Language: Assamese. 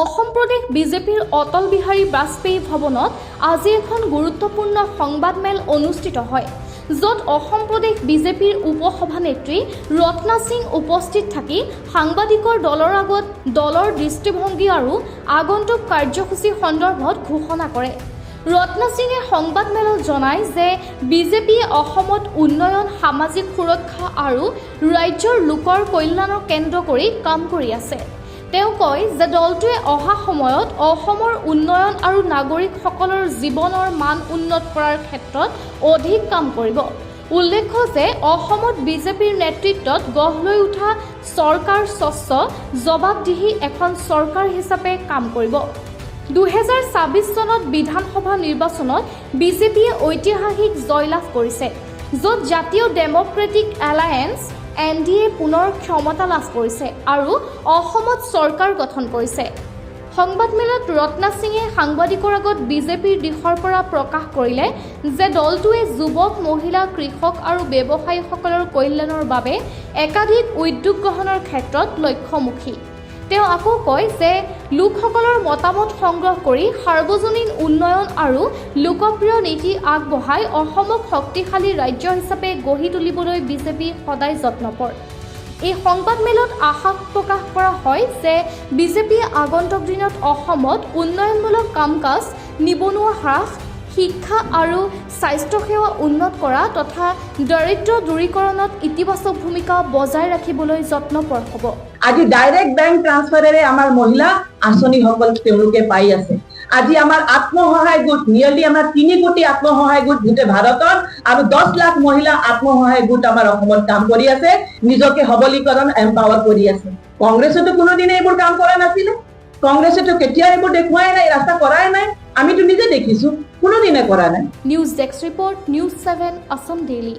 অসম প্ৰদেশ বিজেপিৰ অটল বিহাৰী বাজপেয়ী ভৱনত আজি এখন গুৰুত্বপূৰ্ণ সংবাদমেল অনুষ্ঠিত হয়, য'ত অসম প্ৰদেশ বিজেপিৰ উপসভানেত্ৰী ৰত্না সিং উপস্থিত থাকি সাংবাদিকৰ দলৰ আগত দলৰ দৃষ্টিভংগী আৰু আগন্তুক কাৰ্যসূচী সন্দৰ্ভত ঘোষণা কৰে। ৰত্না সিঙে সংবাদমেলত জনায় যে বিজেপিয়ে অসমত উন্নয়ন, সামাজিক সুৰক্ষা আৰু ৰাজ্যৰ লোকৰ কল্যাণৰ কেন্দ্ৰ কৰি কাম কৰি আছে। তেওঁ কয় যে দলটোৱে অহা সময়ত অসমৰ উন্নয়ন আৰু নাগৰিকসকলৰ জীৱনৰ মান উন্নত কৰাৰ ক্ষেত্ৰত অধিক কাম কৰিব। উল্লেখ্য যে অসমত বিজেপিৰ নেতৃত্বত গঢ় লৈ উঠা চৰকাৰ স্বচ্ছ জবাবদিহি এখন চৰকাৰ হিচাপে কাম কৰিব। 2024 চনত বিধানসভা নিৰ্বাচনত বিজেপিয়ে ঐতিহাসিক জয়লাভ কৰিছে, য'ত জাতীয় ডেমক্ৰেটিক এলায়েন্স NDA পুনৰ ক্ষমতা লাভ কৰিছে আৰু অসমত চৰকাৰ গঠন কৰিছে। সংবাদমেলত ৰত্না সিঙে সাংবাদিকৰ আগত বিজেপিৰ দিশৰ পৰা প্ৰকাশ কৰিলে যে দলটোৱে যুৱক, মহিলা, কৃষক আৰু ব্যৱসায়ীসকলৰ কল্যাণৰ বাবে একাধিক উদ্যোগ গ্ৰহণৰ ক্ষেত্ৰত লক্ষ্যমুখী। তেওঁ আকৌ কয় যে লোকসকলৰ মতামত সংগ্ৰহ কৰি সাৰ্বজনীন উন্নয়ন আৰু লোকপ্ৰিয় নীতি আগবঢ়াই অসমক শক্তিশালী ৰাজ্য হিচাপে গঢ়ি তুলিবলৈ বিজেপি সদায় যত্নপৰ। এই সংবাদমেলত আশা প্ৰকাশ কৰা হয় যে বিজেপিয়ে আগন্তুক দিনত অসমত উন্নয়নমূলক কাম-কাজ, নিবনুৱা হ্ৰাস, শিক্ষা আৰু স্বাস্থ্যসেৱা উন্নত কৰা তথা দৰিদ্ৰ দূৰীকৰণত ইতিবাচক ভূমিকা বজাই ৰাখিবলৈ যত্নপৰ হ'ব। আজি ডাইৰেক্ট বেংক ট্ৰান্সফাৰেৰে আমাৰ মহিলা আঁচনিসকল তেওঁলোকে পাই আছে। আজি আমাৰ আত্মসহায়ক গোট নিয়াৰলি আমাৰ 3 কোটি আত্মসহায়ক গোট গোটেই ভাৰতত আৰু 10 লাখ মহিলা আত্মসহায়ক গোট আমাৰ অসমত কাম কৰি আছে, নিজকে সবলীকৰণ এম্পাৱাৰ কৰি আছে। কংগ্ৰেছেতো কোনোদিনে এইবোৰ কাম কৰা নাছিলে। কংগ্ৰেছেতো কেতিয়া এইবোৰ দেখুৱাই নাই, ৰাস্তা কৰাই নাই। আমিতো নিজে দেখিছো, কোনোদিনে কৰা নাই। News desk report, news 7 Assam daily.